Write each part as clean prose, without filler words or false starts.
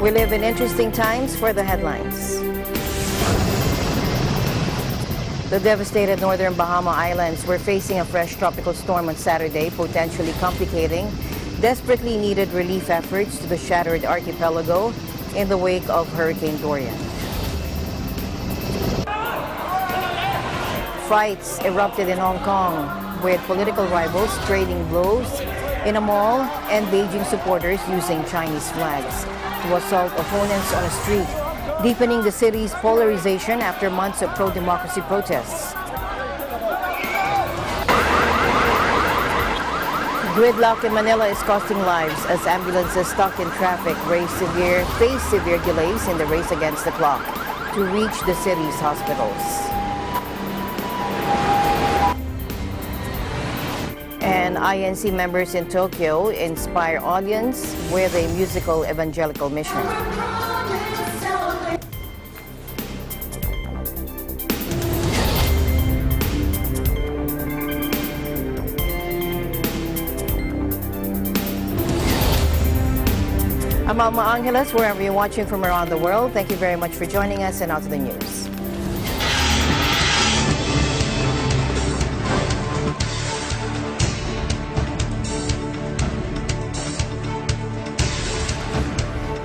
We live in interesting times for the headlines. The devastated northern Bahama Islands were facing a fresh tropical storm on Saturday, potentially complicating desperately needed relief efforts to the shattered archipelago in the wake of Hurricane Dorian. Fights erupted in Hong Kong, with political rivals trading blows in a mall and Beijing supporters using Chinese flags to assault opponents on a street, deepening the city's polarization after months of pro-democracy protests. Gridlock in Manila is costing lives as ambulances stuck in traffic face severe delays in the race against the clock to reach the city's hospitals. And INC members in Tokyo inspire audience with a musical evangelical mission. I'm Alma Angeles, wherever you're watching from around the world. Thank you very much for joining us, and now to the news.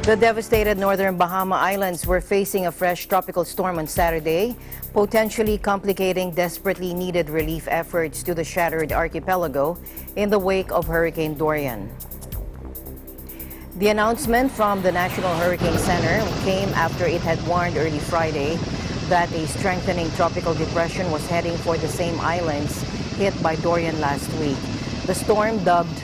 The devastated northern Bahama Islands were facing a fresh tropical storm on Saturday, potentially complicating desperately needed relief efforts to the shattered archipelago in the wake of Hurricane Dorian. The announcement from the National Hurricane Center came after it had warned early Friday that a strengthening tropical depression was heading for the same islands hit by Dorian last week. The storm, dubbed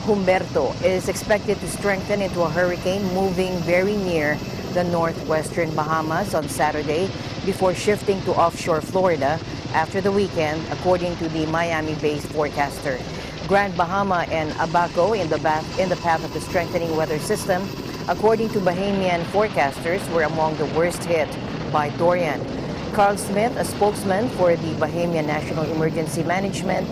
Humberto, is expected to strengthen into a hurricane moving very near the northwestern Bahamas on Saturday before shifting to offshore Florida after the weekend, according to the Miami-based forecaster. Grand Bahama and Abaco in the path of the strengthening weather system, according to Bahamian forecasters, were among the worst hit by Dorian. Carl Smith, a spokesman for the Bahamian National Emergency Management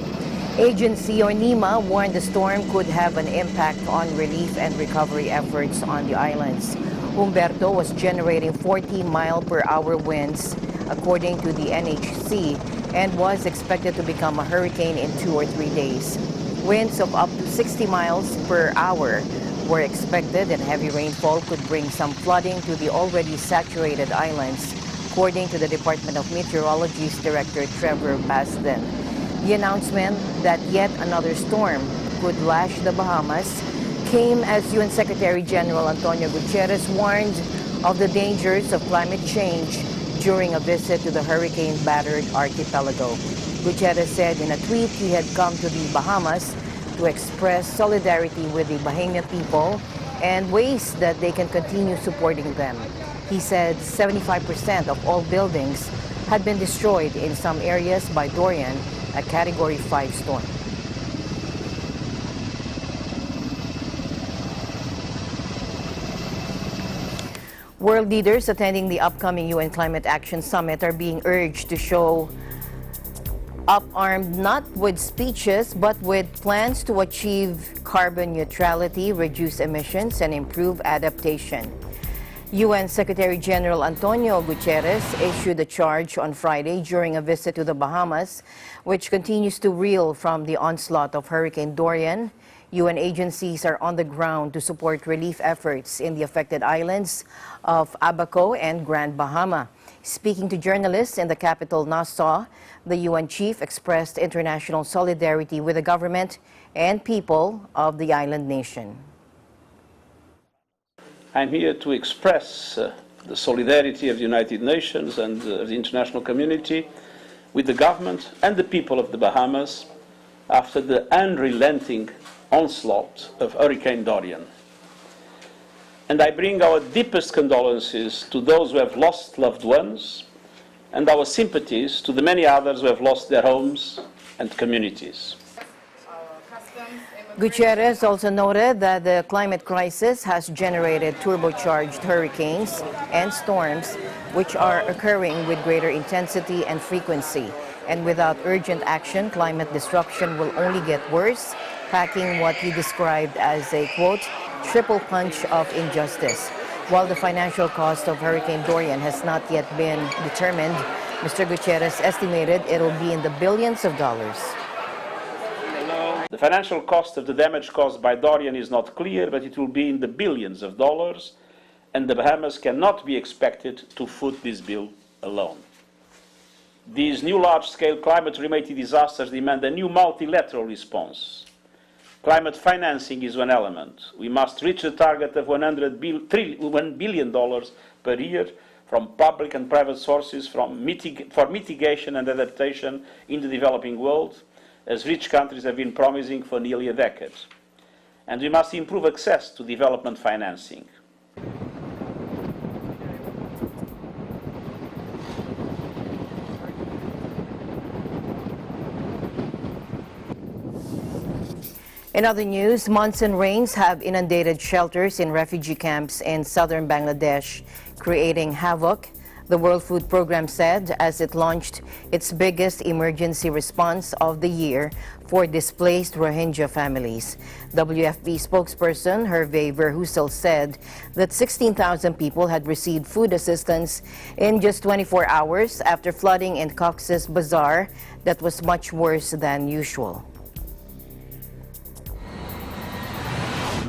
Agency, or NEMA, warned the storm could have an impact on relief and recovery efforts on the islands. Humberto was generating 40-mile-per-hour winds, according to the NHC, and was expected to become a hurricane in 2 or 3 days. Winds of up to 60 miles per hour were expected, and heavy rainfall could bring some flooding to the already saturated islands, according to the Department of Meteorology's Director Trevor Basden. The announcement that yet another storm could lash the Bahamas came as UN Secretary General Antonio Guterres warned of the dangers of climate change during a visit to the hurricane-battered archipelago. Guterres said in a tweet he had come to the Bahamas to express solidarity with the Bahamian people and ways that they can continue supporting them. He said 75% of all buildings had been destroyed in some areas by Dorian, a Category 5 storm. World leaders attending the upcoming UN Climate Action Summit are being urged to show up armed not with speeches but with plans to achieve carbon neutrality, reduce emissions, and improve adaptation. UN Secretary General Antonio Guterres issued a charge on Friday during a visit to the Bahamas, which continues to reel from the onslaught of Hurricane Dorian. UN agencies are on the ground to support relief efforts in the affected islands of Abaco and Grand Bahama. Speaking to journalists in the capital, Nassau, the UN chief expressed international solidarity with the government and people of the island nation. I'm here to express the solidarity of the United Nations and of the international community with the government and the people of the Bahamas after the unrelenting onslaught of Hurricane Dorian. And I bring our deepest condolences to those who have lost loved ones and our sympathies to the many others who have lost their homes and communities. Guterres also noted that the climate crisis has generated turbocharged hurricanes and storms, which are occurring with greater intensity and frequency. And without urgent action, climate disruption will only get worse, packing what he described as a, quote, triple punch of injustice. While the financial cost of Hurricane Dorian has not yet been determined, Mr. Gutierrez estimated it'll be in the billions of dollars. The financial cost of the damage caused by Dorian is not clear, but it will be in the billions of dollars, and the Bahamas cannot be expected to foot this bill alone. These new large-scale climate-related disasters demand a new multilateral response. Climate financing is one element. We must reach the target of $1 billion per year from public and private sources for mitigation and adaptation in the developing world, as rich countries have been promising for nearly a decade. And we must improve access to development financing. In other news, monsoon rains have inundated shelters in refugee camps in southern Bangladesh, creating havoc, the World Food Programme said as it launched its biggest emergency response of the year for displaced Rohingya families. WFP spokesperson Hervé Verheussel said that 16,000 people had received food assistance in just 24 hours after flooding in Cox's Bazar that was much worse than usual.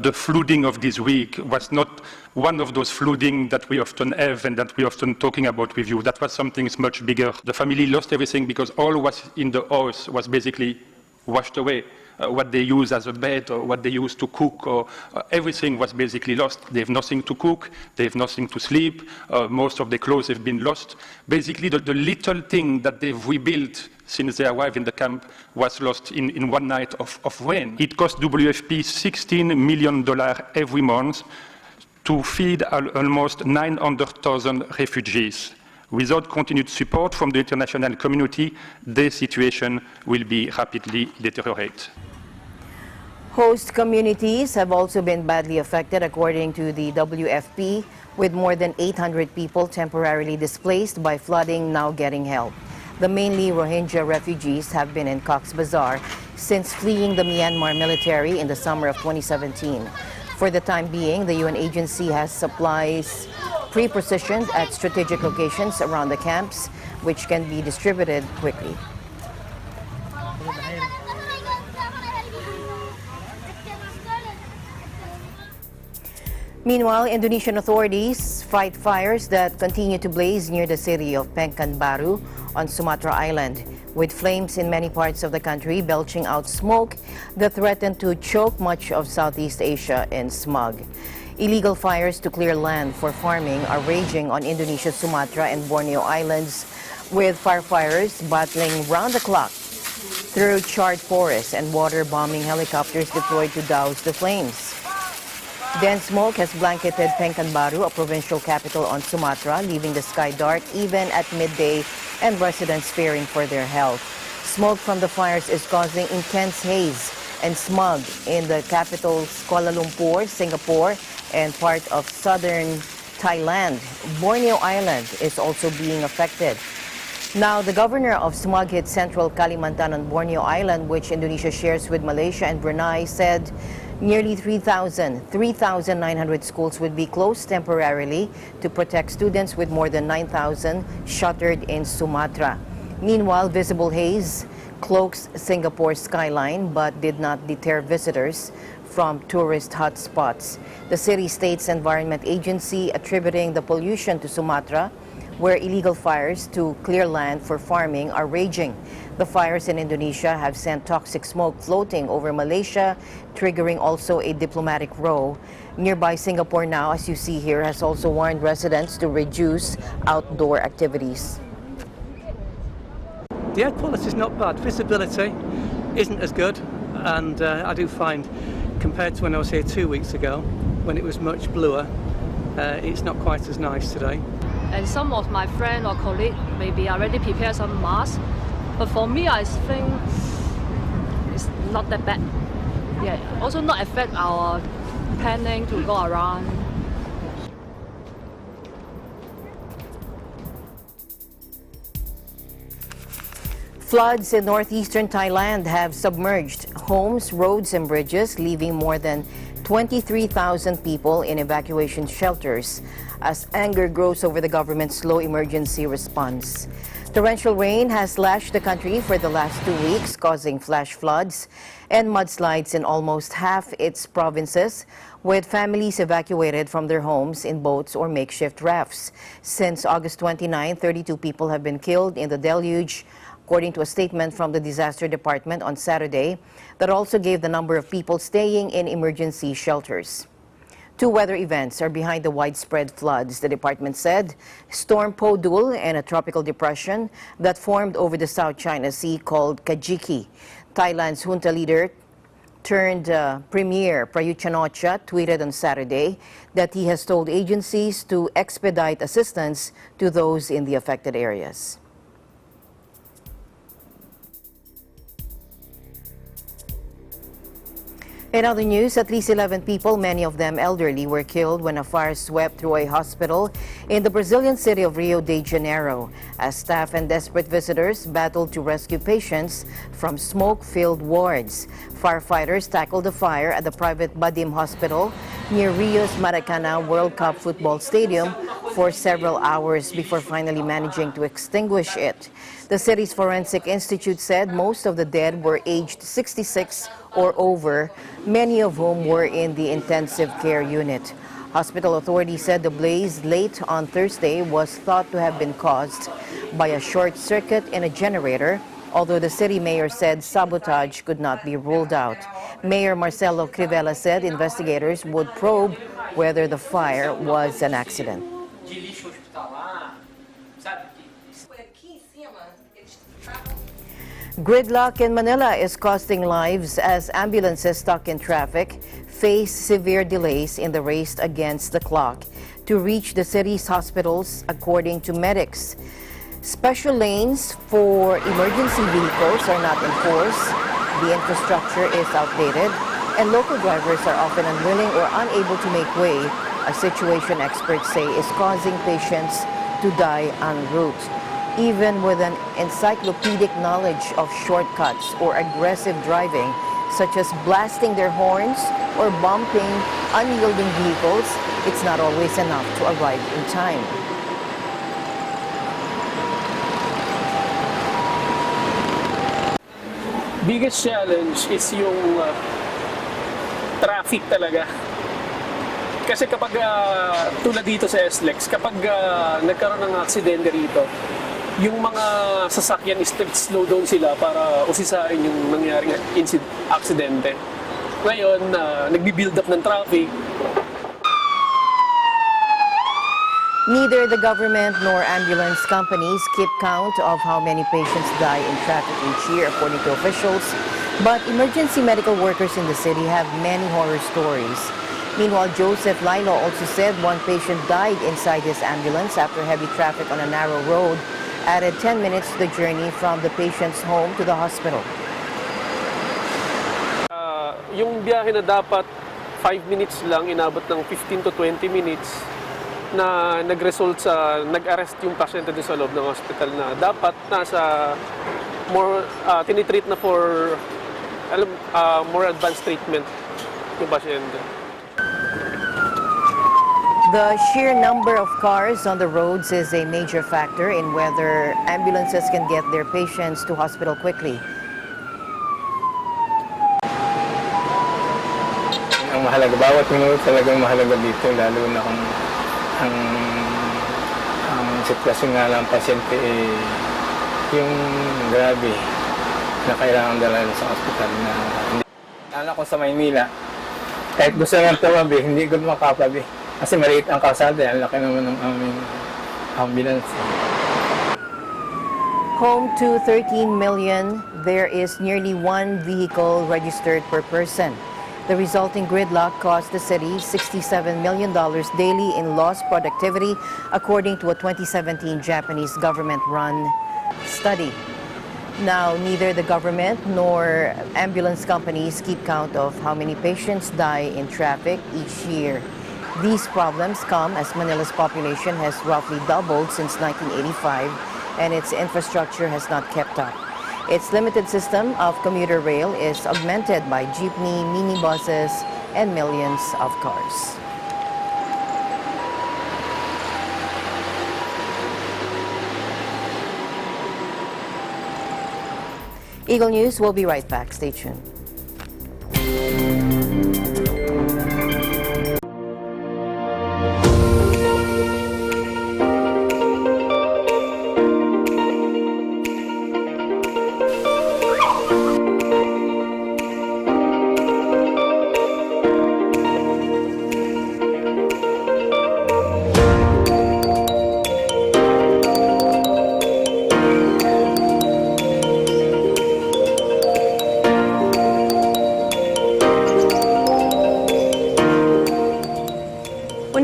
The flooding of this week was not one of those flooding that we often have and that we often talking about with you. That was something much bigger. The family lost everything because all was in the house was basically washed away. What they use as a bed or what they use to cook, or everything was basically lost. They have nothing to cook, they have nothing to sleep, most of their clothes have been lost. Basically, the little thing that they've rebuilt since they arrived in the camp was lost in one night of rain. It cost WFP $16 million every month to feed almost 900,000 refugees. Without continued support from the international community, the situation will be rapidly deteriorate. Host communities have also been badly affected, according to the WFP, with more than 800 people temporarily displaced by flooding now getting help. The mainly Rohingya refugees have been in Cox's Bazar since fleeing the Myanmar military in the summer of 2017. For the time being, the UN agency has supplies pre-positioned at strategic locations around the camps, which can be distributed quickly. Meanwhile, Indonesian authorities fight fires that continue to blaze near the city of Pekanbaru on Sumatra Island, with flames in many parts of the country belching out smoke that threaten to choke much of Southeast Asia in smog. Illegal fires to clear land for farming are raging on Indonesia's Sumatra and Borneo Islands, with firefighters battling round the clock through charred forests and water bombing helicopters deployed to douse the flames. Dense smoke has blanketed Pekanbaru, a provincial capital on Sumatra, leaving the sky dark even at midday and residents fearing for their health. Smoke from the fires is causing intense haze and smog in the capitals Kuala Lumpur, Singapore, and part of southern Thailand. Borneo Island is also being affected. Now, the governor of smog-hit central Kalimantan on Borneo Island, which Indonesia shares with Malaysia and Brunei, said nearly 3,900 schools would be closed temporarily to protect students, with more than 9,000 shuttered in Sumatra. Meanwhile, visible haze cloaks Singapore's skyline but did not deter visitors from tourist hotspots. The city-state's Environment Agency attributing the pollution to Sumatra, where illegal fires to clear land for farming are raging. The fires in Indonesia have sent toxic smoke floating over Malaysia, triggering also a diplomatic row. Nearby Singapore now, as you see here, has also warned residents to reduce outdoor activities. The air quality is not bad. Visibility isn't as good, and I do find, compared to when I was here 2 weeks ago, when it was much bluer, it's not quite as nice today. And some of my friends or colleagues maybe already prepared some masks, but for me, I think it's not that bad. Yeah, also not affect our planning to go around. Floods in northeastern Thailand have submerged homes, roads, and bridges, leaving more than 23,000 people in evacuation shelters as anger grows over the government's slow emergency response. Torrential rain has lashed the country for the last 2 weeks, causing flash floods and mudslides in almost half its provinces, with families evacuated from their homes in boats or makeshift rafts. Since August 29, 32 people have been killed in the deluge, according to a statement from the Disaster Department on Saturday that also gave the number of people staying in emergency shelters. 2 weather events are behind the widespread floods, the department said. Storm Podul and a tropical depression that formed over the South China Sea called Kajiki. Thailand's junta leader turned Premier Prayut Chan-o-cha tweeted on Saturday that he has told agencies to expedite assistance to those in the affected areas. In other news, at least 11 people, many of them elderly, were killed when a fire swept through a hospital in the Brazilian city of Rio de Janeiro, as staff and desperate visitors battled to rescue patients from smoke-filled wards. Firefighters tackled the fire at the private Badim Hospital near Rio's Maracana World Cup football stadium for several hours before finally managing to extinguish it. The city's Forensic Institute said most of the dead were aged 66 or over, many of whom were in the intensive care unit. Hospital authorities said the blaze late on Thursday was thought to have been caused by a short circuit in a generator, although the city mayor said sabotage could not be ruled out. Mayor Marcelo Crivella said investigators would probe whether the fire was an accident. Gridlock in Manila is costing lives as ambulances stuck in traffic face severe delays in the race against the clock to reach the city's hospitals, according to medics. Special lanes for emergency vehicles are not in force, the infrastructure is outdated, and local drivers are often unwilling or unable to make way, a situation experts say is causing patients to die en route. Even with an encyclopedic knowledge of shortcuts or aggressive driving, such as blasting their horns or bumping unyielding vehicles, it's not always enough to arrive in time. Biggest challenge is yung traffic talaga. Kasi kapag tulad dito sa SLEX, kapag nagkaroon ng aksidente rito, yung mga sasakyan slow down sila para usisain yung nangyaring aksidente. Ngayon, nagbi-build up ng traffic. Neither the government nor ambulance companies keep count of how many patients die in traffic each year, according to officials. But emergency medical workers in the city have many horror stories. Meanwhile, Joseph Lilo also said one patient died inside his ambulance after heavy traffic on a narrow road added 10 minutes to the journey from the patient's home to the hospital. Yung biyahe na dapat 5 minutes lang, inabot ng 15 to 20 minutes na nag-result sa nag-arrest yung pasyente doon sa loob ng hospital na dapat nasa more tinitreat na for more advanced treatment yung pasyente. The sheer number of cars on the roads is a major factor in whether ambulances can get their patients to hospital quickly. Ang mahalaga, bawat minuto talagang mahalaga dito, lalo na kung ang sitwasyon nga ng pasyente yung grabe na kailangan dalhin sa ospital na anak ko sa Maynila. Kahit gusto nang tumabi, hindi ko makapabi. Kasi maliit ang kalsada, ang laki naman ng aming ambulance. Home to 13 million, there is nearly 1 vehicle registered per person. The resulting gridlock cost the city $67 million daily in lost productivity, according to a 2017 Japanese government-run study. Now, neither the government nor ambulance companies keep count of how many patients die in traffic each year. These problems come as Manila's population has roughly doubled since 1985, and its infrastructure has not kept up. Its limited system of commuter rail is augmented by jeepney, minibuses, and millions of cars. Eagle News will be right back. Stay tuned.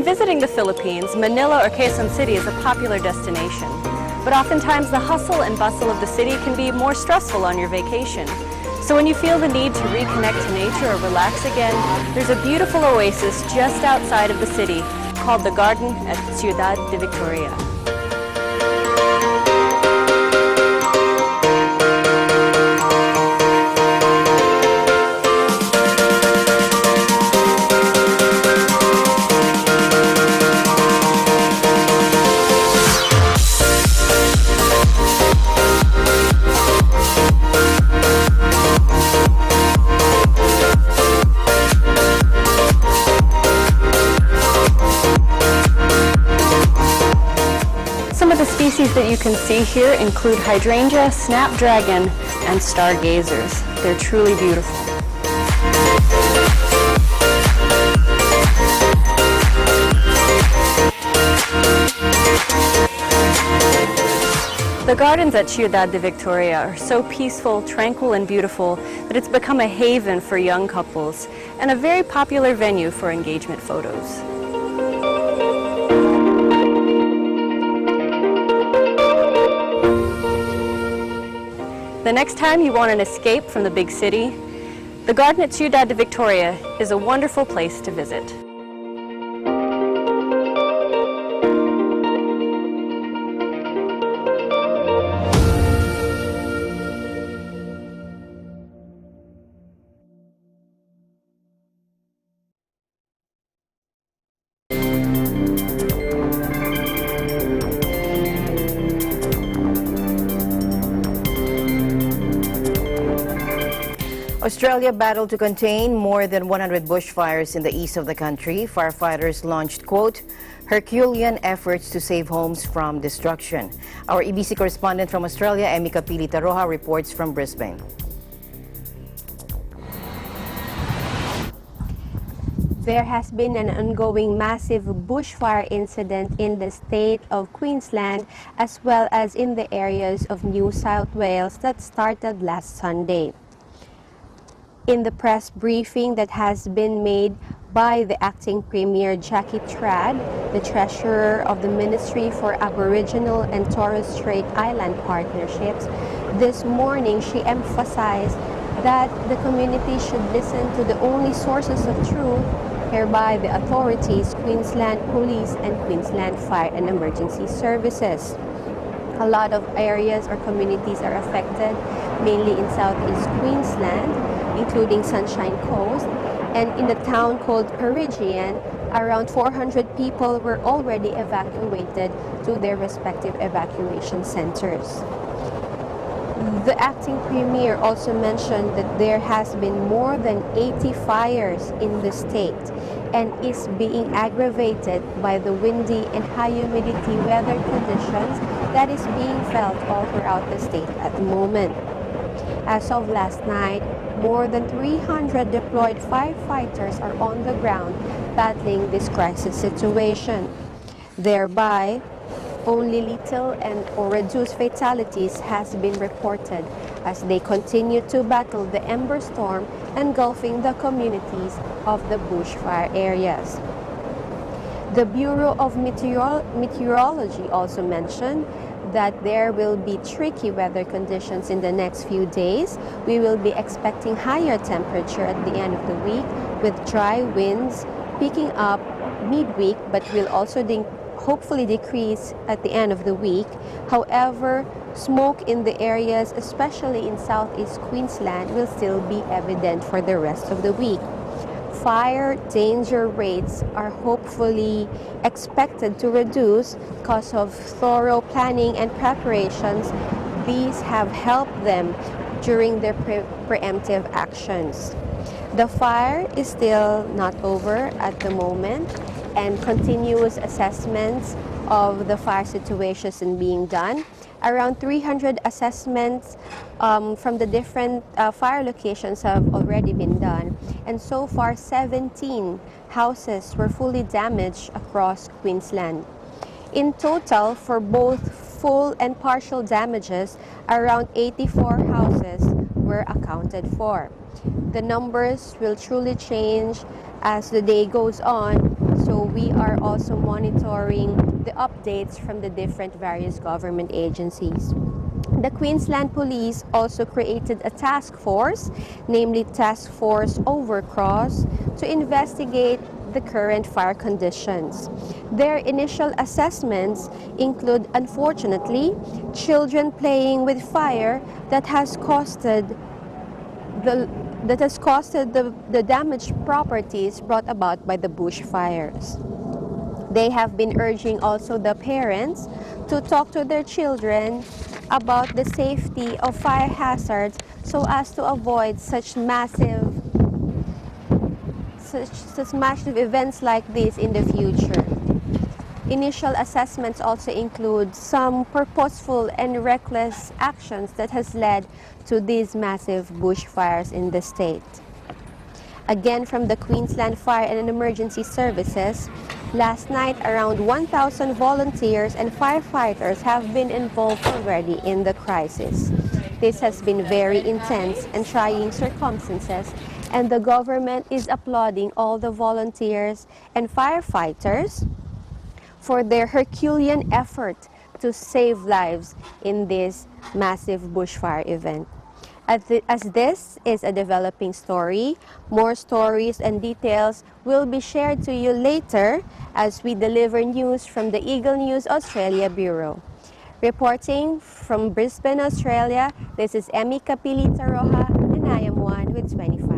Visiting the Philippines, Manila or Quezon City is a popular destination. But oftentimes the hustle and bustle of the city can be more stressful on your vacation. So when you feel the need to reconnect to nature or relax again, there's a beautiful oasis just outside of the city called the Garden at Ciudad de Victoria. That you can see here include hydrangea, snapdragon, and stargazers. They're truly beautiful. The gardens at Ciudad de Victoria are so peaceful, tranquil, and beautiful that it's become a haven for young couples and a very popular venue for engagement photos. The next time you want an escape from the big city, the garden at Ciudad de Victoria is a wonderful place to visit. Australia battled to contain more than 100 bushfires in the east of the country. Firefighters launched, quote, Herculean efforts to save homes from destruction. Our EBC correspondent from Australia, Emmy Capilita Roja, reports from Brisbane. There has been an ongoing massive bushfire incident in the state of Queensland as well as in the areas of New South Wales that started last Sunday. In the press briefing that has been made by the acting Premier Jackie Trad, the Treasurer of the Ministry for Aboriginal and Torres Strait Island Partnerships, this morning she emphasized that the community should listen to the only sources of truth, hereby the authorities, Queensland Police and Queensland Fire and Emergency Services. A lot of areas or communities are affected, mainly in southeast Queensland, including Sunshine Coast, and in the town called Perigian, around 400 people were already evacuated to their respective evacuation centers. The acting premier also mentioned that there has been more than 80 fires in the state and is being aggravated by the windy and high humidity weather conditions that is being felt all throughout the state at the moment. As of last night, more than 300 deployed firefighters are on the ground battling this crisis situation. Thereby, only little or reduced fatalities has been reported as they continue to battle the ember storm engulfing the communities of the bushfire areas. The Bureau of Meteorology also mentioned that there will be tricky weather conditions in the next few days. We will be expecting higher temperature at the end of the week with dry winds picking up midweek, but will also hopefully decrease at the end of the week. However, smoke in the areas, especially in southeast Queensland, will still be evident for the rest of the week. fire danger rates are hopefully expected to reduce because of thorough planning and preparations. These have helped them during their preemptive actions. The fire is still not over at the moment, and continuous assessments of the fire situations are being done. Around 300 assessments from the different fire locations have already been done, and so far 17 houses were fully damaged across Queensland. In total, for both full and partial damages, around 84 houses were accounted for. The numbers will truly change as the day goes on, so we are also monitoring the updates from the different various government agencies. The Queensland Police also created a task force, namely Task Force Overcross, to investigate the current fire conditions. Their initial assessments include, unfortunately, children playing with fire that has costed the damaged properties brought about by the bushfires. They have been urging also the parents to talk to their children about the safety of fire hazards so as to avoid such massive events like this in the future. Initial assessments also include some purposeful and reckless actions that has led to these massive bushfires in the state. Again, from the Queensland Fire and Emergency Services, last night around 1,000 volunteers and firefighters have been involved already in the crisis. This has been very intense and trying circumstances, and the government is applauding all the volunteers and firefighters for their Herculean effort to save lives in this massive bushfire event. As this is a developing story, more stories and details will be shared to you later as we deliver news from the Eagle News Australia Bureau. Reporting from Brisbane, Australia, this is Emmy Capilita Roja, and I am one with 25.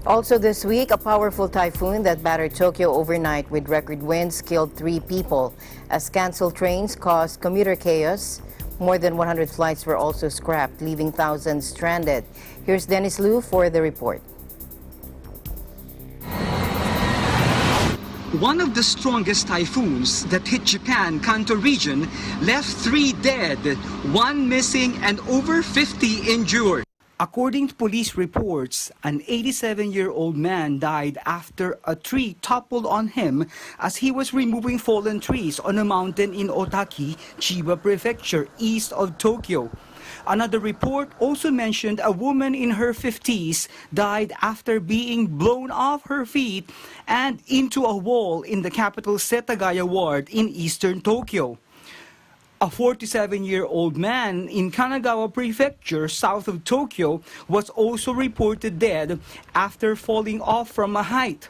Also this week, a powerful typhoon that battered Tokyo overnight with record winds killed 3 people. As canceled trains caused commuter chaos, more than 100 flights were also scrapped, leaving thousands stranded. Here's Dennis Liu for the report. One of the strongest typhoons that hit Japan Kanto region left 3 dead, 1 missing, and over 50 injured. According to police reports, an 87-year-old man died after a tree toppled on him as he was removing fallen trees on a mountain in Otaki, Chiba Prefecture, east of Tokyo. Another report also mentioned a woman in her 50s died after being blown off her feet and into a wall in the capital Setagaya ward in eastern Tokyo. A 47-year-old man in Kanagawa Prefecture, south of Tokyo, was also reported dead after falling off from a height.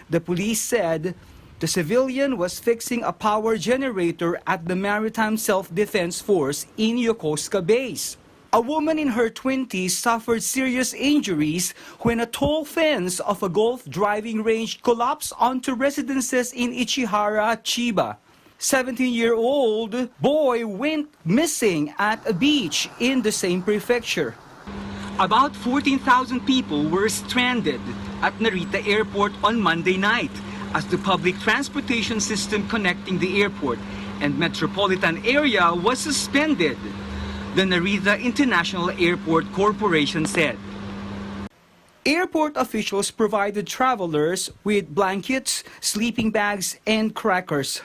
The police said the civilian was fixing a power generator at the Maritime Self-Defense Force in Yokosuka Base. A woman in her 20s suffered serious injuries when a tall fence of a golf driving range collapsed onto residences in Ichihara, Chiba. 17-year-old boy went missing at a beach in the same prefecture. About 14,000 people were stranded at Narita Airport on Monday night as the public transportation system connecting the airport and metropolitan area was suspended, the Narita International Airport Corporation said. Airport officials provided travelers with blankets, sleeping bags, and crackers.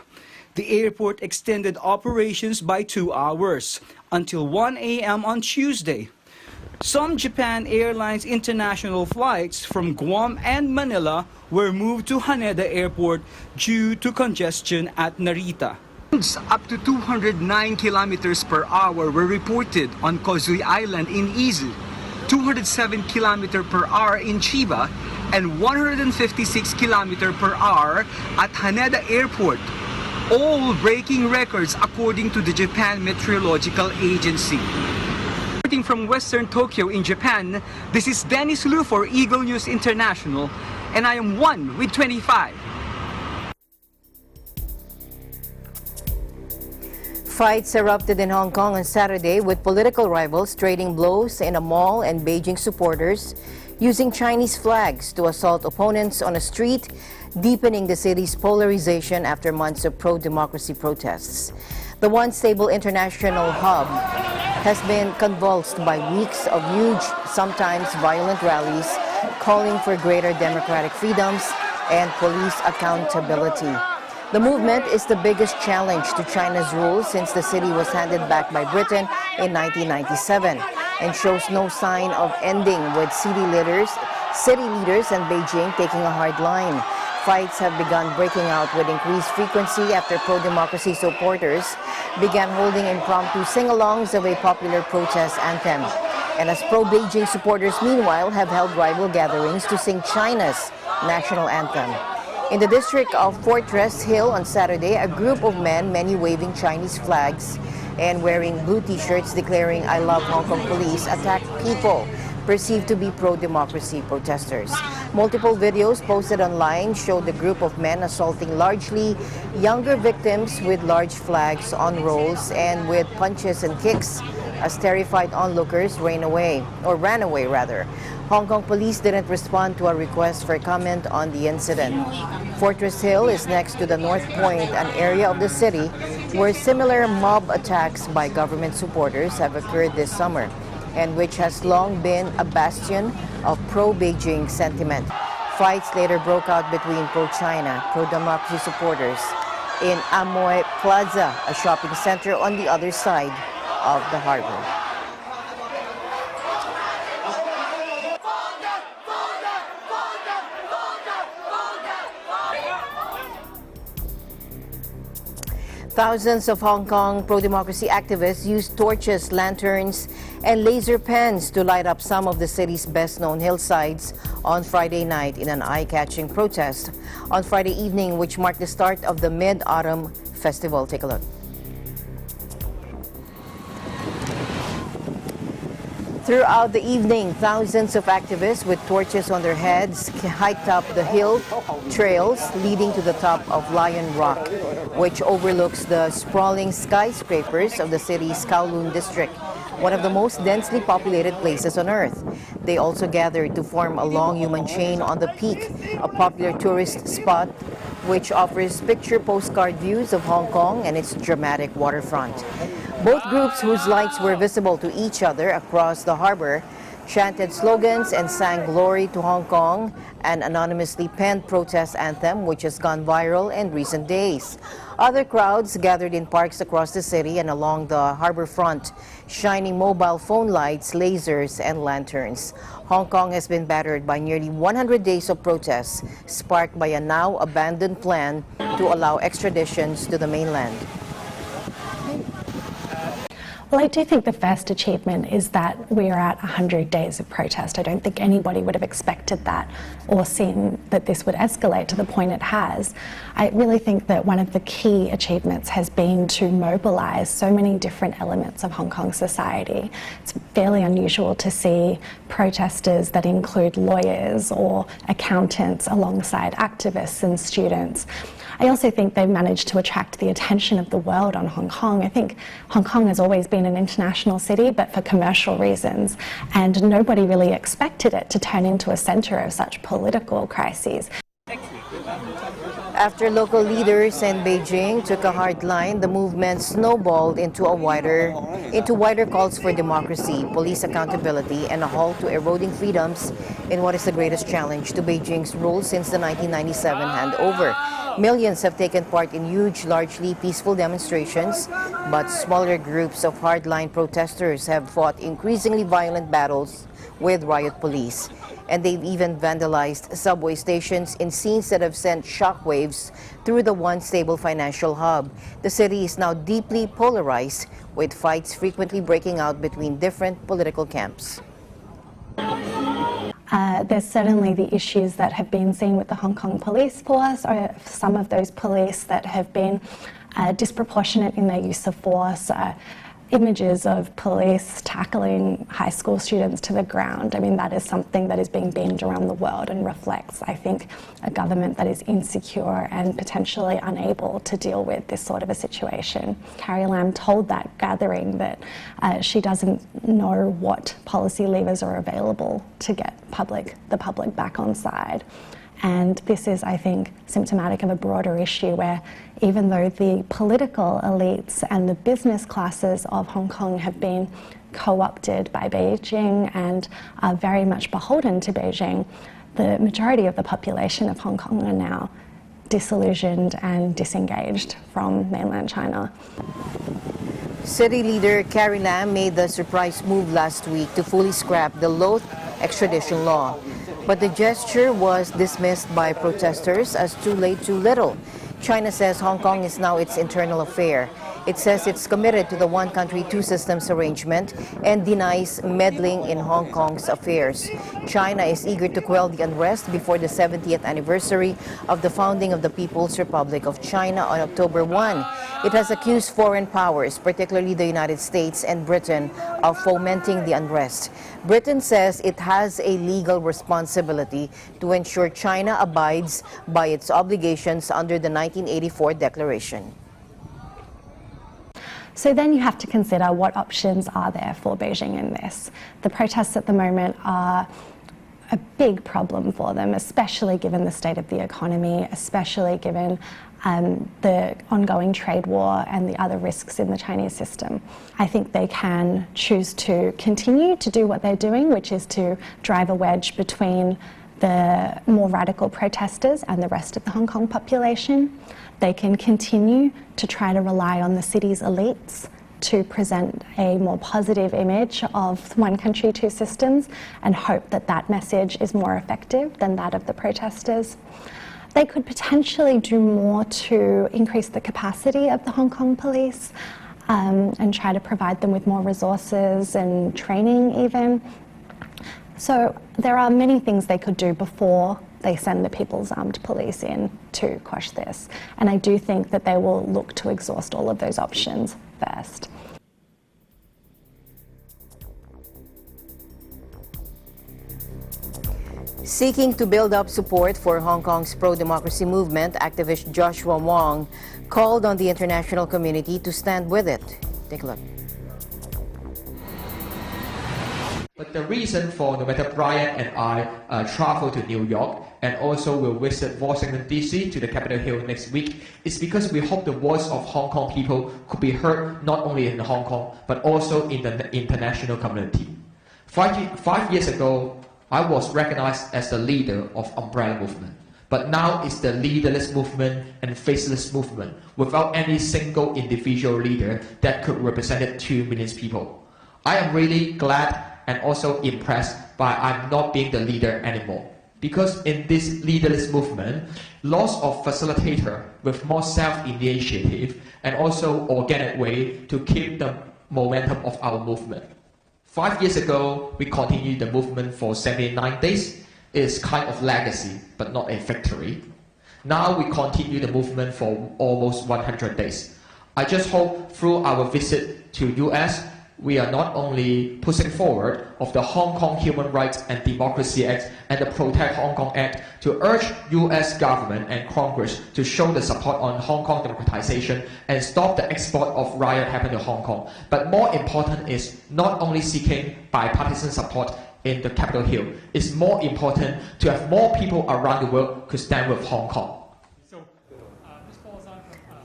The airport extended operations by 2 hours, until 1 a.m. on Tuesday. Some Japan Airlines international flights from Guam and Manila were moved to Haneda Airport due to congestion at Narita. Winds up to 209 kilometers per hour were reported on Kozui Island in Izu, 207 kilometers per hour in Chiba, and 156 kilometers per hour at Haneda Airport, all breaking records according to the Japan Meteorological Agency. Reporting from Western Tokyo in Japan, this is Dennis Lu for Eagle News International, and I am 1 with 25. Fights erupted in Hong Kong on Saturday with political rivals trading blows in a mall and Beijing supporters using Chinese flags to assault opponents on a street, deepening the city's polarization after months of pro-democracy protests. The once stable international hub has been convulsed by weeks of huge, sometimes violent rallies calling for greater democratic freedoms and police accountability. The movement is the biggest challenge to China's rule since the city was handed back by Britain in 1997 and shows no sign of ending, with city leaders and Beijing taking a hard line. Fights have begun breaking out with increased frequency after pro-democracy supporters began holding impromptu sing-alongs of a popular protest anthem. And as pro-Beijing supporters meanwhile have held rival gatherings to sing China's national anthem. In the district of Fortress Hill on Saturday, a group of men, many waving Chinese flags and wearing blue t-shirts declaring "I love Hong Kong police," attacked people perceived to be pro-democracy protesters. Multiple videos posted online showed the group of men assaulting largely younger victims with large flags on rolls and with punches and kicks as terrified onlookers ran away. Hong Kong police didn't respond to a request for comment on the incident. Fortress Hill is next to the North Point, an area of the city where similar mob attacks by government supporters have occurred this summer, and which has long been a bastion of pro-Beijing sentiment. Fights later broke out between pro-China, pro-democracy supporters in Amoy Plaza, a shopping center on the other side of the harbor. Thousands of Hong Kong pro-democracy activists used torches, lanterns, and laser pens to light up some of the city's best-known hillsides on Friday night in an eye-catching protest on Friday evening, which marked the start of the Mid-Autumn Festival. Take a look. Throughout the evening, thousands of activists with torches on their heads hiked up the hill trails leading to the top of Lion Rock, which overlooks the sprawling skyscrapers of the city's Kowloon district, one of the most densely populated places on Earth. They also gathered to form a long human chain on the peak, a popular tourist spot which offers picture postcard views of Hong Kong and its dramatic waterfront. Both groups, whose lights were visible to each other across the harbor, chanted slogans and sang "Glory to Hong Kong," an anonymously penned protest anthem which has gone viral in recent days. Other crowds gathered in parks across the city and along the harbor front, shining mobile phone lights, lasers, and lanterns. Hong Kong has been battered by nearly 100 days of protests, sparked by a now abandoned plan to allow extraditions to the mainland. Well, I do think the first achievement is that we are at 100 days of protest. I don't think anybody would have expected that or seen that this would escalate to the point it has. I really think that one of the key achievements has been to mobilise so many different elements of Hong Kong society. It's fairly unusual to see protesters that include lawyers or accountants alongside activists and students. I also think they've managed to attract the attention of the world on Hong Kong. I think Hong Kong has always been an international city, but for commercial reasons, and nobody really expected it to turn into a centre of such political crises. After local leaders in Beijing took a hard line, the movement snowballed into wider calls for democracy, police accountability, and a halt to eroding freedoms in what is the greatest challenge to Beijing's rule since the 1997 handover. Millions have taken part in huge, largely peaceful demonstrations, but smaller groups of hardline protesters have fought increasingly violent battles with riot police. And they've even vandalized subway stations in scenes that have sent shockwaves through the once stable financial hub. The city is now deeply polarized, with fights frequently breaking out between different political camps. There's certainly the issues that have been seen with the Hong Kong police force, or some of those police that have been disproportionate in their use of force, images of police tackling high school students to the ground, I mean, that is something that is being beamed around the world and reflects, I think, a government that is insecure and potentially unable to deal with this sort of a situation. Carrie Lam told that gathering that she doesn't know what policy levers are available to get the public back on side. And this is, I think, symptomatic of a broader issue where even though the political elites and the business classes of Hong Kong have been co-opted by Beijing and are very much beholden to Beijing, the majority of the population of Hong Kong are now disillusioned and disengaged from mainland China. City leader Carrie Lam made the surprise move last week to fully scrap the Loth extradition law. But the gesture was dismissed by protesters as too late, too little. China says Hong Kong is now its internal affair. It says it's committed to the one country, two systems arrangement and denies meddling in Hong Kong's affairs. China is eager to quell the unrest before the 70th anniversary of the founding of the People's Republic of China on October 1. It has accused foreign powers, particularly the United States and Britain, of fomenting the unrest. Britain says it has a legal responsibility to ensure China abides by its obligations under the 1984 declaration. So then you have to consider what options are there for Beijing in this. The protests at the moment are a big problem for them, especially given the state of the economy, especially given the ongoing trade war and the other risks in the Chinese system. I think they can choose to continue to do what they're doing, which is to drive a wedge between the more radical protesters and the rest of the Hong Kong population. They can continue to try to rely on the city's elites to present a more positive image of one country, two systems, and hope that that message is more effective than that of the protesters. They could potentially do more to increase the capacity of the Hong Kong police and try to provide them with more resources and training even. So there are many things they could do before they send the People's Armed Police in to quash this. And I do think that they will look to exhaust all of those options first. Seeking to build up support for Hong Kong's pro-democracy movement, activist Joshua Wong called on the international community to stand with it. Take a look. But the reason for no matter Brian and I travel to New York and also will visit Washington, D.C. to the Capitol Hill next week is because we hope the voice of Hong Kong people could be heard not only in Hong Kong but also in the international community. 5 years ago, I was recognized as the leader of Umbrella Movement. But now it's the leaderless movement and faceless movement without any single individual leader that could represent 2 million people. I am really glad and also impressed by I'm not being the leader anymore. Because in this leaderless movement, lots of facilitator with more self-initiative and also organic way to keep the momentum of our movement. 5 years ago, we continued the movement for 79 days. It's kind of legacy, but not a victory. Now we continue the movement for almost 100 days. I just hope through our visit to US, we are not only pushing forward of the Hong Kong Human Rights and Democracy Act and the Protect Hong Kong Act to urge US government and Congress to show the support on Hong Kong democratization and stop the export of riot happening to Hong Kong. But more important is not only seeking bipartisan support in the Capitol Hill, it's more important to have more people around the world who stand with Hong Kong.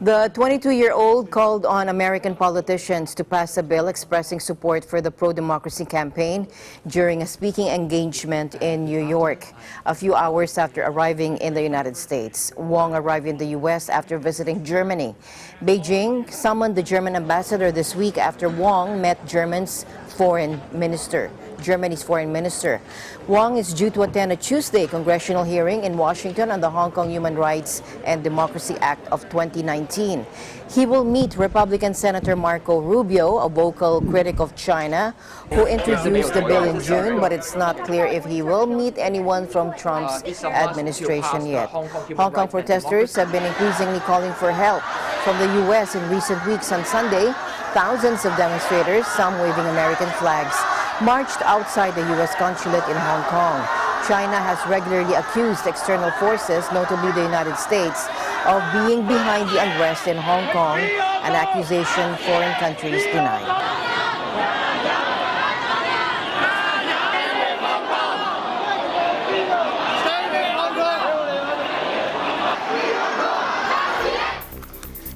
The 22-year-old called on American politicians to pass a bill expressing support for the pro-democracy campaign during a speaking engagement in New York, a few hours after arriving in the United States. Wong arrived in the U.S. after visiting Germany. Beijing summoned the German ambassador this week after Wong met Germany's foreign minister. Wong is due to attend a Tuesday congressional hearing in Washington on the Hong Kong Human Rights and Democracy Act of 2019. He will meet Republican Senator Marco Rubio, a vocal critic of China, who introduced the bill in June, but it's not clear if he will meet anyone from Trump's administration yet. Hong Kong protesters have been increasingly calling for help from the U.S. in recent weeks. On Sunday, thousands of demonstrators, some waving American flags, marched outside the U.S. consulate in Hong Kong. China has regularly accused external forces, notably the United States, of being behind the unrest in Hong Kong, an accusation foreign countries deny.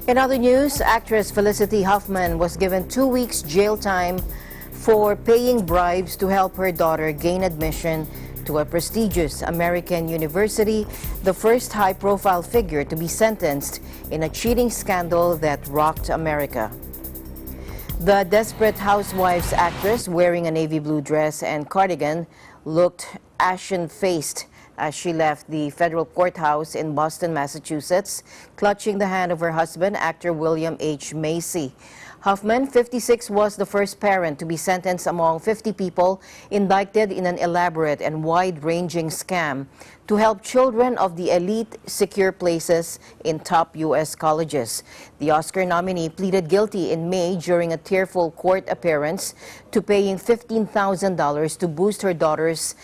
In other news, actress Felicity Huffman was given 2 weeks jail time for paying bribes to help her daughter gain admission to a prestigious American university, the first high-profile figure to be sentenced in a cheating scandal that rocked America. The Desperate Housewives actress, wearing a navy blue dress and cardigan, looked ashen-faced as she left the federal courthouse in Boston, Massachusetts, clutching the hand of her husband, actor William H. Macy. Huffman, 56, was the first parent to be sentenced among 50 people indicted in an elaborate and wide-ranging scam to help children of the elite secure places in top U.S. colleges. The Oscar nominee pleaded guilty in May during a tearful court appearance to paying $15,000 to boost her daughter's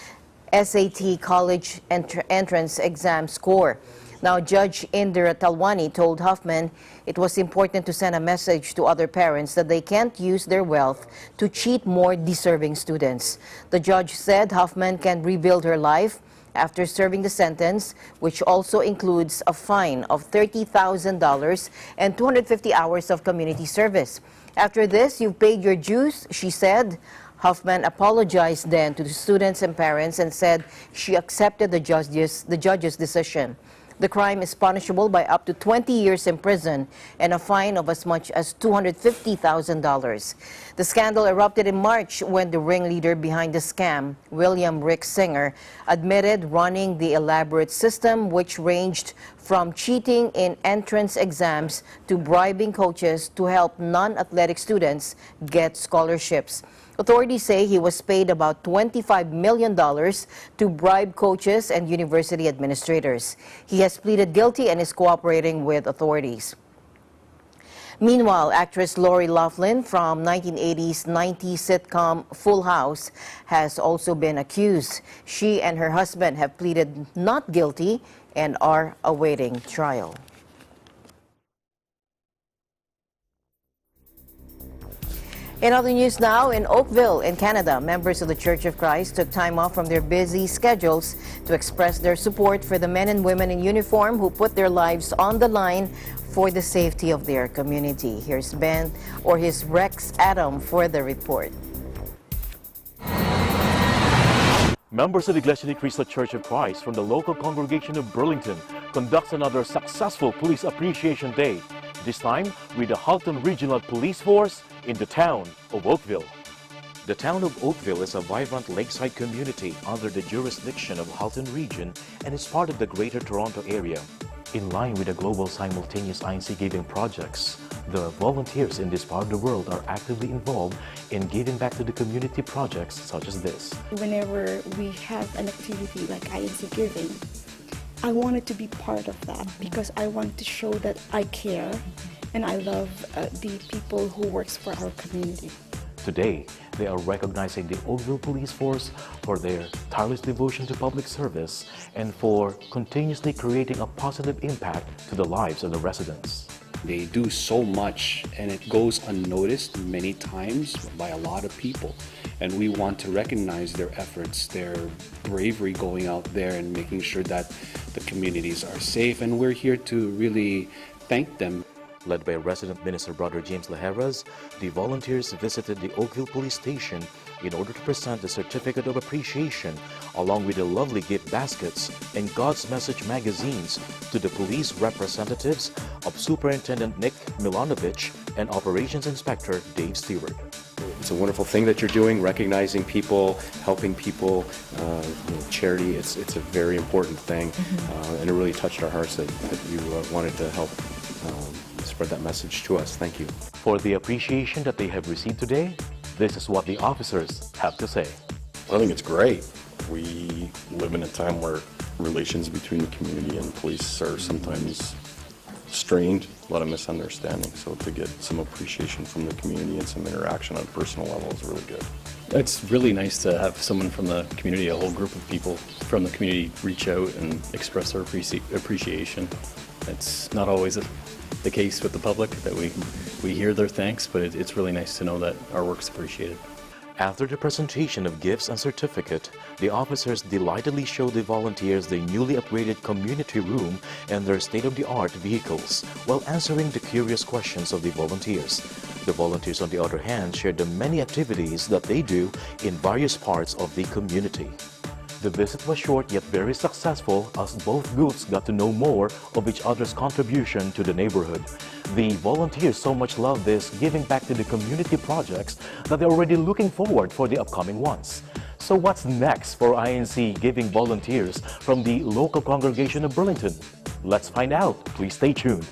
SAT college entrance exam score. Now, Judge Indira Talwani told Huffman it was important to send a message to other parents that they can't use their wealth to cheat more deserving students. The judge said Huffman can rebuild her life after serving the sentence, which also includes a fine of $30,000 and 250 hours of community service. After this, you've paid your dues, she said. Huffman apologized then to the students and parents and said she accepted the judge's decision. The crime is punishable by up to 20 years in prison and a fine of as much as $250,000. The scandal erupted in March when the ringleader behind the scam, William Rick Singer, admitted running the elaborate system, which ranged from cheating in entrance exams to bribing coaches to help non-athletic students get scholarships. Authorities say he was paid about $25 million to bribe coaches and university administrators. He has pleaded guilty and is cooperating with authorities. Meanwhile, actress Lori Loughlin from 1980s 90s sitcom Full House has also been accused. She and her husband have pleaded not guilty and are awaiting trial. In other news now, in Oakville, in Canada, members of the Church of Christ took time off from their busy schedules to express their support for the men and women in uniform who put their lives on the line for the safety of their community. Here's his Rex Adam for the report. Members of the Iglesia Ni Cristo Church of Christ from the local congregation of Burlington conducts another successful Police Appreciation Day, this time with the Halton Regional Police Force in the town of Oakville. The town of Oakville is a vibrant lakeside community under the jurisdiction of Halton Region and is part of the Greater Toronto Area. In line with the global simultaneous INC giving projects, the volunteers in this part of the world are actively involved in giving back to the community projects such as this. Whenever we have an activity like INC giving, I wanted to be part of that because I want to show that I care and I love the people who works for our community. Today, they are recognizing the Oakville Police Force for their tireless devotion to public service and for continuously creating a positive impact to the lives of the residents. They do so much and it goes unnoticed many times by a lot of people. And we want to recognize their efforts, their bravery going out there and making sure that the communities are safe. And we're here to really thank them. Led by resident minister Brother James Lajeras, the volunteers visited the Oakville Police Station in order to present the Certificate of Appreciation along with the lovely gift baskets and God's Message magazines to the police representatives of Superintendent Nick Milanovich and Operations Inspector Dave Stewart. It's a wonderful thing that you're doing, recognizing people, helping people, charity. It's a very important thing, and it really touched our hearts that you wanted to help spread that message to us. Thank you. For the appreciation that they have received today, this is what the officers have to say. I think it's great. We live in a time where relations between the community and police are sometimes strained, a lot of misunderstanding. So to get some appreciation from the community and some interaction on a personal level is really good. It's really nice to have someone from the community, a whole group of people from the community reach out and express their appreciation. It's not always the case with the public that we hear their thanks, but it's really nice to know that our work's appreciated. After the presentation of gifts and certificate, the officers delightedly showed the volunteers the newly upgraded community room and their state-of-the-art vehicles, while answering the curious questions of the volunteers. The volunteers, on the other hand, shared the many activities that they do in various parts of the community. The visit was short yet very successful, as both groups got to know more of each other's contribution to the neighborhood. The volunteers so much love this giving back to the community projects that they're already looking forward for the upcoming ones. So what's next for INC giving volunteers from the local congregation of Burlington? Let's find out. Please stay tuned.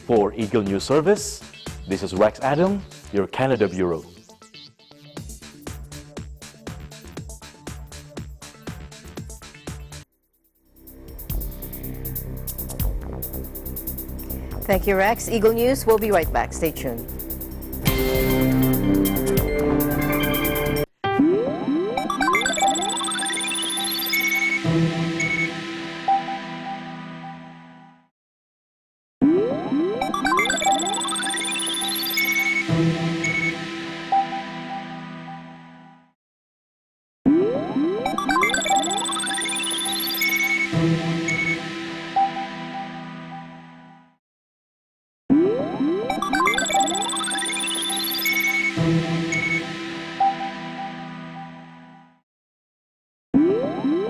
For Eagle News Service, this is Rex Adam, your Canada Bureau. Thank you, Rex. Eagle News, we'll be right back. Stay tuned.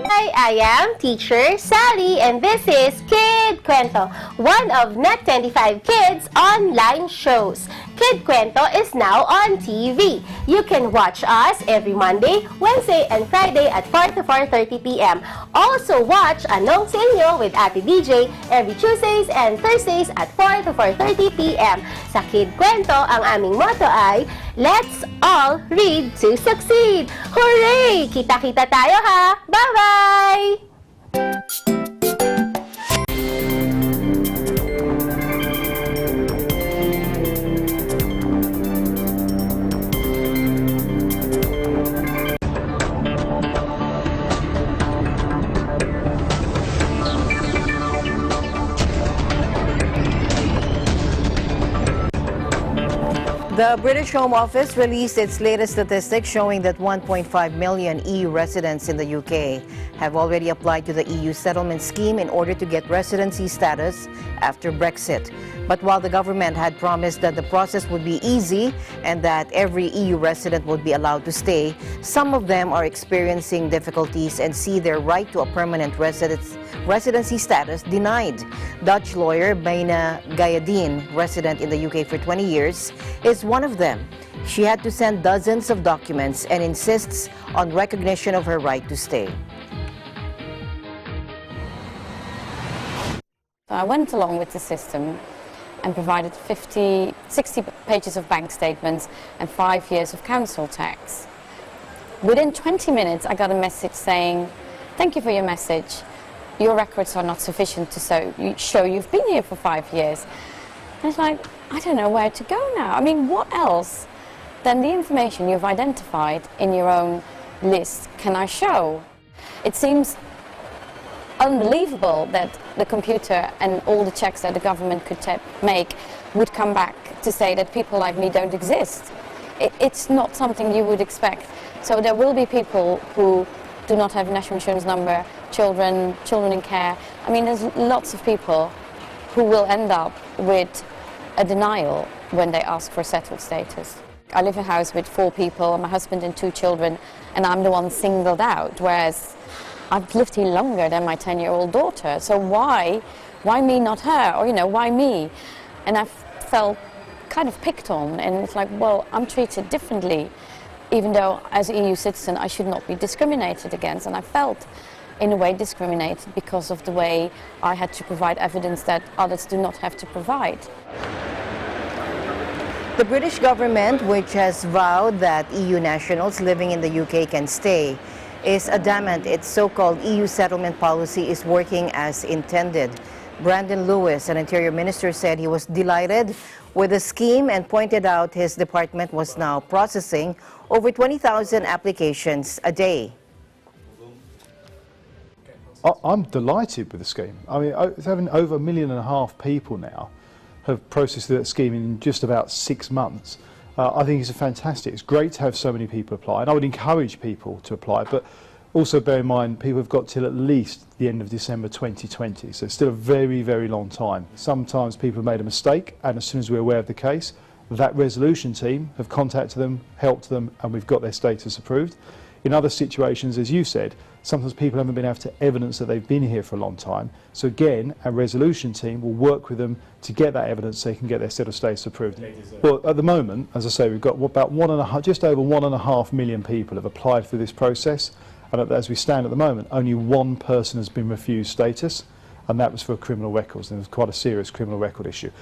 Hi, I am Teacher Sally, and this is Kid Kwento, one of Net25 Kids' online shows. Kid Kwento is now on TV. You can watch us every Monday, Wednesday, and Friday at 4 to 4:30 p.m. Also watch Anong Sa Inyo with Ate DJ every Tuesdays and Thursdays at 4 to 4:30 p.m. Sa Kid Kwento, ang aming motto ay, let's all read to succeed! Hooray! Kita-kita tayo ha! Bye-bye! The British Home Office released its latest statistics showing that 1.5 million EU residents in the UK have already applied to the EU settlement scheme in order to get residency status after Brexit. But while the government had promised that the process would be easy and that every EU resident would be allowed to stay, some of them are experiencing difficulties and see their right to a permanent residency status denied. Dutch lawyer Baina Gayadin, resident in the UK for 20 years, is one of them. She had to send dozens of documents and insists on recognition of her right to stay. So I went along with the system and provided 60 pages of bank statements and 5 years of council tax. Within 20 minutes, I got a message saying, "Thank you for your message. Your records are not sufficient to show you've been here for 5 years." And it's like, I don't know where to go now. I mean, what else than the information you've identified in your own list can I show? It seems unbelievable that the computer and all the checks that the government could make would come back to say that people like me don't exist. It's not something you would expect. So there will be people who do not have national insurance number, children in care. I mean, there's lots of people who will end up with a denial when they ask for settled status. I live in a house with 4 people, my husband and 2 children, and I'm the one singled out, whereas I've lived here longer than my 10-year-old daughter. So why me, not her? Or, why me? And I felt kind of picked on, and it's like, well, I'm treated differently, even though as an EU citizen I should not be discriminated against. And I felt in a way discriminated because of the way I had to provide evidence that others do not have to provide. The British government, which has vowed that EU nationals living in the UK can stay, is adamant its so-called EU settlement policy is working as intended. Brandon Lewis, an Interior Minister, said he was delighted with the scheme and pointed out his department was now processing over 20,000 applications a day. I'm delighted with the scheme. I mean, having over 1.5 million people now have processed that scheme in just about 6 months. I think it's fantastic. It's great to have so many people apply, and I would encourage people to apply, but also bear in mind people have got till at least the end of December 2020, so it's still a very, very long time. Sometimes people have made a mistake, and as soon as we're aware of the case, that resolution team have contacted them, helped them, and we've got their status approved. In other situations, as you said, sometimes people haven't been able to evidence that they've been here for a long time. So again, our resolution team will work with them to get that evidence so they can get their set of status approved. Well, at the moment, as I say, we've got about just over 1.5 million people have applied for this process. And as we stand at the moment, only one person has been refused status, and that was for criminal records. And it was quite a serious criminal record issue.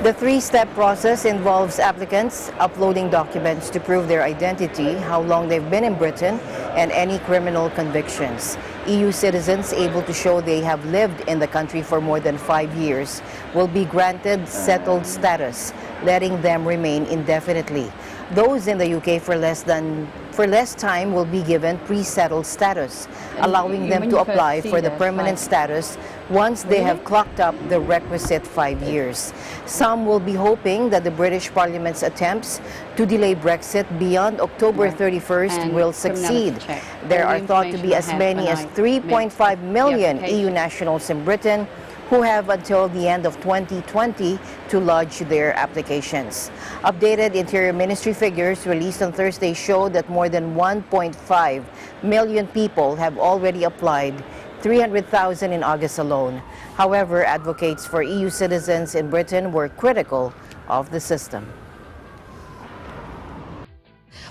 The three-step process involves applicants uploading documents to prove their identity, how long they've been in Britain, and any criminal convictions. EU citizens able to show they have lived in the country for more than 5 years will be granted settled status, letting them remain indefinitely. Those in the UK for less time will be given pre-settled status, allowing them to apply for the permanent status once they have clocked up the requisite 5 years. Some will be hoping that the British Parliament's attempts to delay Brexit beyond October 31st will succeed. There are thought to be as many as 3.5 million EU nationals in Britain who have until the end of 2020 to lodge their applications. Updated Interior Ministry figures released on Thursday show that more than 1.5 million people have already applied, 300,000 in August alone. However, advocates for EU citizens in Britain were critical of the system.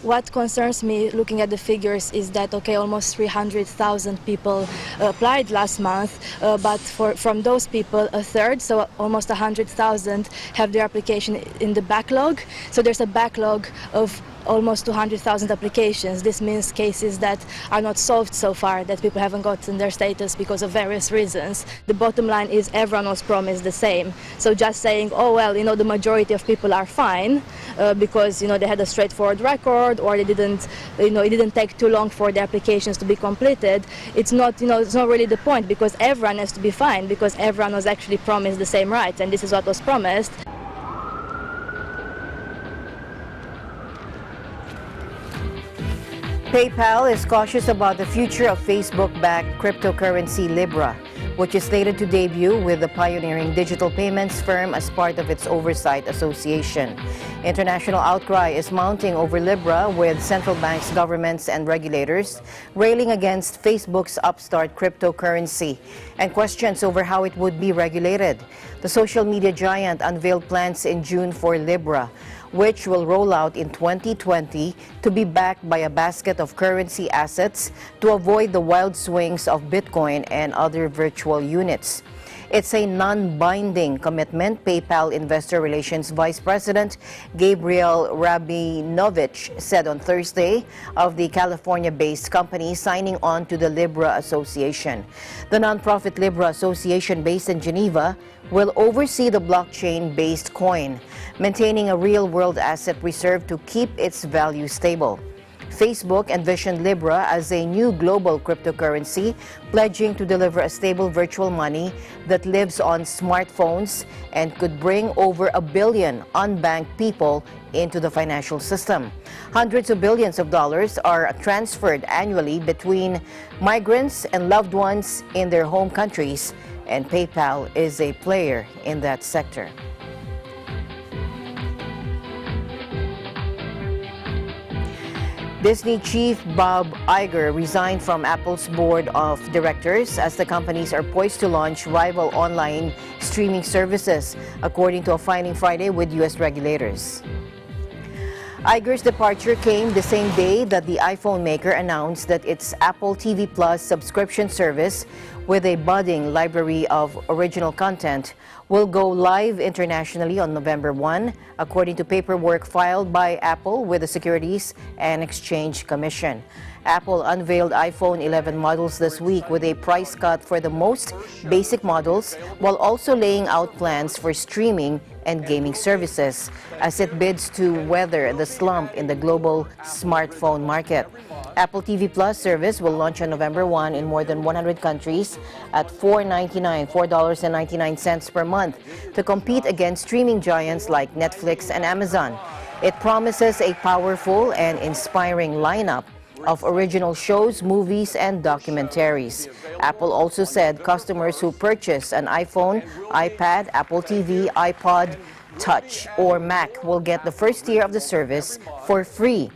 What concerns me looking at the figures is that, okay, almost 300,000 people applied last month, but from those people, a third, so almost 100,000, have their application in the backlog. So there's a backlog of almost 200,000 applications. This means cases that are not solved so far, that people haven't gotten their status because of various reasons. The bottom line is everyone was promised the same. So just saying, oh well, you know, the majority of people are fine because, you know, they had a straightforward record, or they didn't, you know, it didn't take too long for the applications to be completed. It's not, you know, it's not really the point, because everyone has to be fine, because everyone was actually promised the same rights, and this is what was promised. PayPal is cautious about the future of Facebook-backed cryptocurrency Libre, which is slated to debut with the pioneering digital payments firm as part of its oversight association. International outcry is mounting over Libre, with central banks, governments, and regulators railing against Facebook's upstart cryptocurrency and questions over how it would be regulated. The social media giant unveiled plans in June for Libre, which will roll out in 2020 to be backed by a basket of currency assets to avoid the wild swings of Bitcoin and other virtual units. It's a non-binding commitment, PayPal Investor Relations Vice President Gabriel Rabinovich said on Thursday of the California-based company signing on to the Libre Association. The nonprofit Libre Association, based in Geneva, will oversee the blockchain-based coin, maintaining a real-world asset reserve to keep its value stable. Facebook envisioned Libre as a new global cryptocurrency, pledging to deliver a stable virtual money that lives on smartphones and could bring over 1 billion unbanked people into the financial system. Hundreds of billions of dollars are transferred annually between migrants and loved ones in their home countries, and PayPal is a player in that sector. Disney chief Bob Iger resigned from Apple's board of directors as the companies are poised to launch rival online streaming services, according to a filing Friday with U.S. regulators. Iger's departure came the same day that the iPhone maker announced that its Apple TV Plus subscription service, with a budding library of original content, will go live internationally on November 1, according to paperwork filed by Apple with the Securities and Exchange Commission. Apple unveiled iPhone 11 models this week with a price cut for the most basic models, while also laying out plans for streaming and gaming services as it bids to weather the slump in the global smartphone market. Apple TV Plus service will launch on November 1 in more than 100 countries at $4.99 per month to compete against streaming giants like Netflix and Amazon. It promises a powerful and inspiring lineup of original shows, movies, and documentaries. Apple also said customers who purchase an iPhone, iPad, Apple TV, iPod Touch, or Mac will get the first year of the service for free.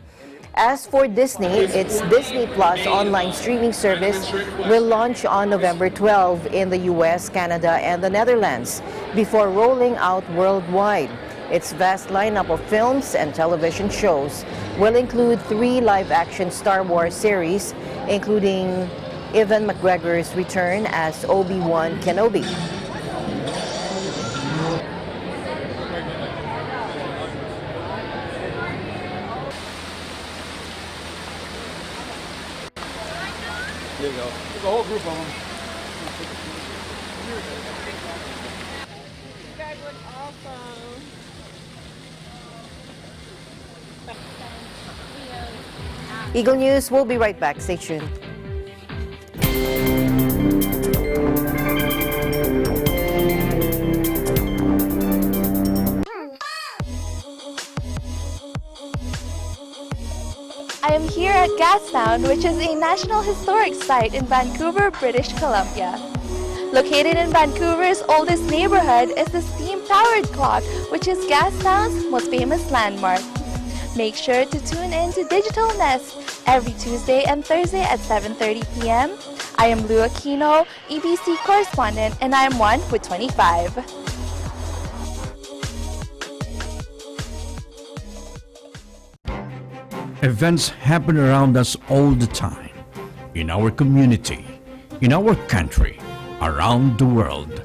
As for Disney, its Disney Plus online streaming service will launch on November 12 in the US, Canada, and the Netherlands before rolling out worldwide. Its vast lineup of films and television shows will include 3 live-action Star Wars series, including Ewan McGregor's return as Obi-Wan Kenobi. There you go. There's a whole group of them. You guys look awesome. Eagle News will be right back. Stay tuned. I am here at Gastown, which is a National Historic Site in Vancouver, British Columbia. Located in Vancouver's oldest neighborhood is the steam-powered clock, which is Gastown's most famous landmark. Make sure to tune in to Digital Nest every Tuesday and Thursday at 7:30 p.m. I am Lou Aquino, EBC correspondent, and I am 1 with 25. Events happen around us all the time, in our community, in our country, around the world.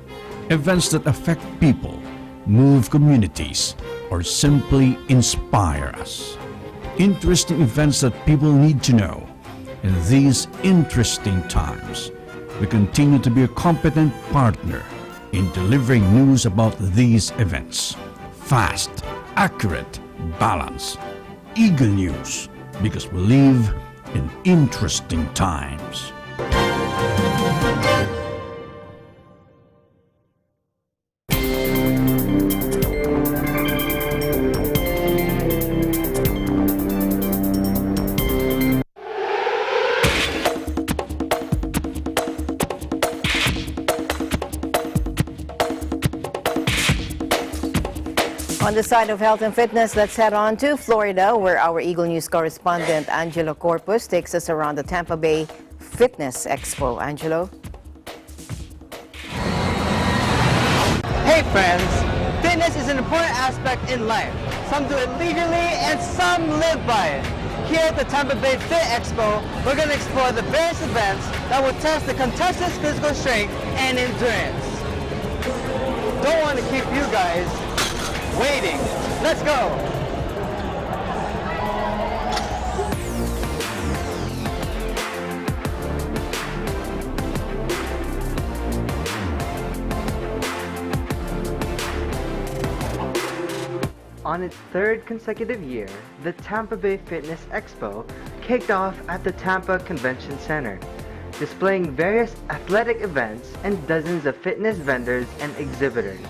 Events that affect people, move communities, or simply inspire us. Interesting events that people need to know. In these interesting times, we continue to be a competent partner in delivering news about these events. Fast, accurate, balanced. Eagle News, because we live in interesting times. On the side of health and fitness, let's head on to Florida, where our Eagle News correspondent Angelo Corpus takes us around the Tampa Bay Fitness Expo. Angelo? Hey friends, fitness is an important aspect in life. Some do it leisurely and some live by it. Here at the Tampa Bay Fit Expo, we're going to explore the various events that will test the contestants' physical strength and endurance. Don't want to keep you guys waiting. Let's go! On its 3rd consecutive year, the Tampa Bay Fitness Expo kicked off at the Tampa Convention Center, displaying various athletic events and dozens of fitness vendors and exhibitors.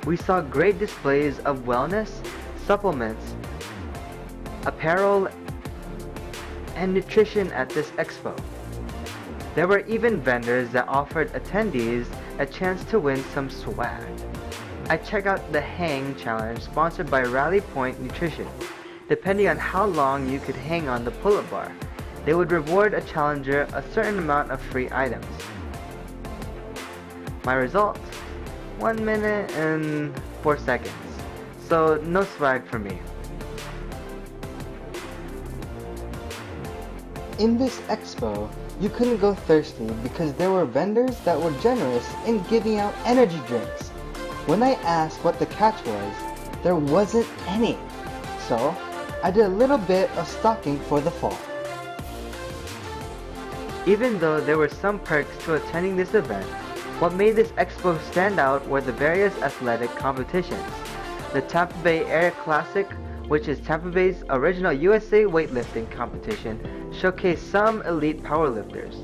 We saw great displays of wellness, supplements, apparel, and nutrition at this expo. There were even vendors that offered attendees a chance to win some swag. I checked out the Hang Challenge sponsored by Rally Point Nutrition. Depending on how long you could hang on the pull-up bar, they would reward a challenger a certain amount of free items. My result? 1 minute and 4 seconds. So no swag for me. In this expo, you couldn't go thirsty because there were vendors that were generous in giving out energy drinks. When I asked what the catch was, there wasn't any. So I did a little bit of stocking for the fall. Even though there were some perks to attending this event, what made this expo stand out were the various athletic competitions. The Tampa Bay Air Classic, which is Tampa Bay's original USA weightlifting competition, showcased some elite powerlifters.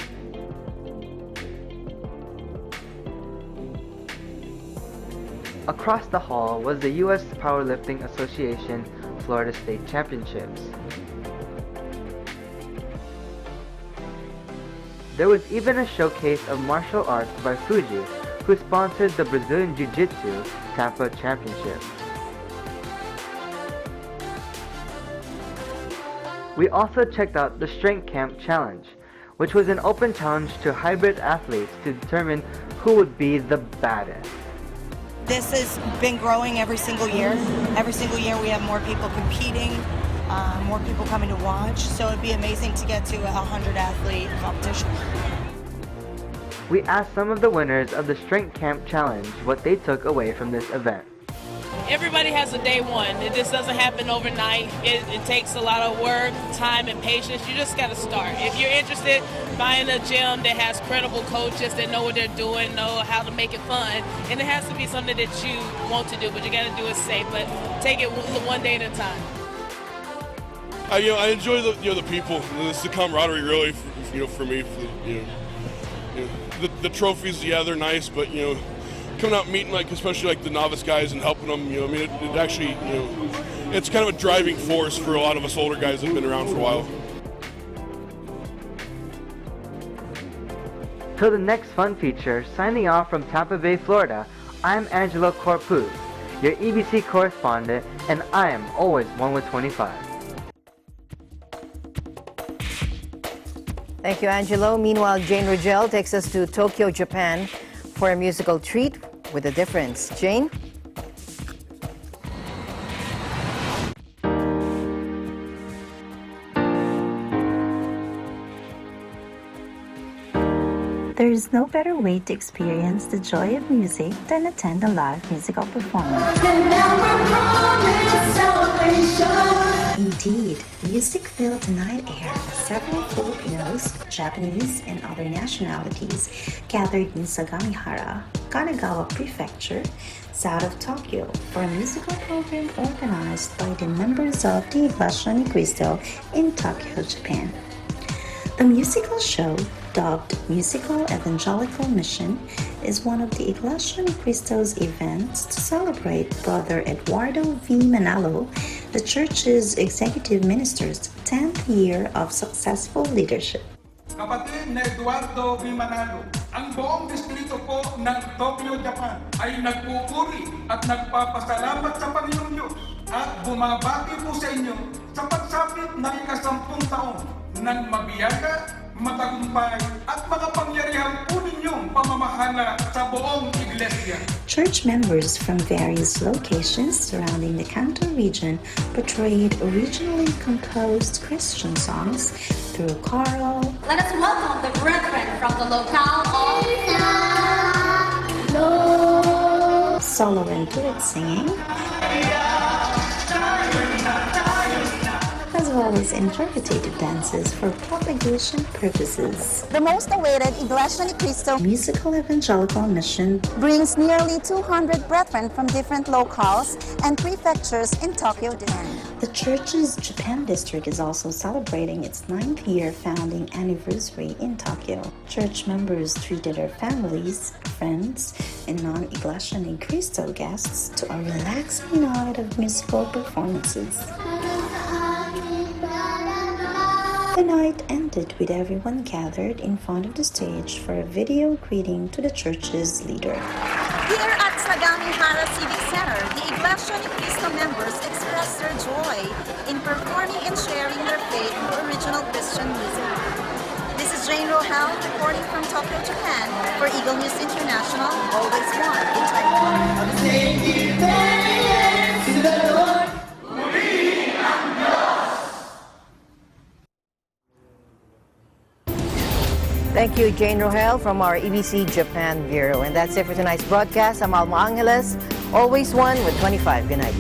Across the hall was the U.S. Powerlifting Association Florida State Championships. There was even a showcase of martial arts by Fuji, who sponsored the Brazilian Jiu-Jitsu Tampa Championship. We also checked out the Strength Camp Challenge, which was an open challenge to hybrid athletes to determine who would be the baddest. This has been growing every single year. Every single year we have more people competing, more people coming to watch, so it'd be amazing to get to a 100-athlete competition. We asked some of the winners of the Strength Camp Challenge what they took away from this event. Everybody has a day one. It just doesn't happen overnight. It takes a lot of work, time, and patience. You just got to start. If you're interested, find a gym that has credible coaches that know what they're doing, know how to make it fun, and it has to be something that you want to do, but you got to do it safe. But take it one day at a time. I enjoy the people. It's the camaraderie, really, for me. The trophies, yeah, they're nice, but coming out and meeting especially the novice guys and helping them, it actually, it's kind of a driving force for a lot of us older guys that have been around for a while. Till the next fun feature, signing off from Tampa Bay, Florida, I'm Angelo Corpuz, your EBC correspondent, and I am always 1 with 25. Thank you, Angelo. Meanwhile, Jane Rogel takes us to Tokyo, Japan for a musical treat with a difference. Jane? There is no better way to experience the joy of music than attend a live musical performance. Indeed, music filled the night air as several Filipinos, Japanese, and other nationalities gathered in Sagamihara, Kanagawa Prefecture, south of Tokyo, for a musical program organized by the members of the Iglesia ni Cristo in Tokyo, Japan. The musical show, dubbed Musical Evangelical Mission, is one of the Iglesia ni Cristo's events to celebrate Brother Eduardo V. Manalo, the church's executive minister's 10th year of successful leadership. Kapatid na Eduardo V. Manalo, ang buong distrito po ng Tokyo, Japan ay nagpupuri at nagpapasalamat sa Panginoon Diyos at bumabati po sa inyo sa pagsapit ng ika-10 taon ng mabiyaga, matagumpay at makapangyarihang po ninyong pamamahala sa buong iglesia. Church members from various locations surrounding the Kanto region portrayed originally composed Christian songs through choral. Let us welcome the brethren from the locale of solo and duet singing, as well as interpretative dances for propagation purposes. The most awaited Iglesia ni Cristo Musical Evangelical Mission brings nearly 200 brethren from different locales and prefectures in Tokyo, Japan. The church's Japan district is also celebrating its 9th year founding anniversary in Tokyo. Church members treated their families, friends, and non-Iglesia ni Cristo guests to a relaxing night of musical performances. The night ended with everyone gathered in front of the stage for a video greeting to the church's leader. Here at Sagamihara Civic Center, the Iglesia ni Cristo members expressed their joy in performing and sharing their faith through original Christian music. This is Jane Rohel reporting from Tokyo, Japan for Eagle News International, always one in Taiwan. Thank you, Jane Rohel from our EBC Japan Bureau. And that's it for tonight's broadcast. I'm Alma Angeles, always one with 25. Good night.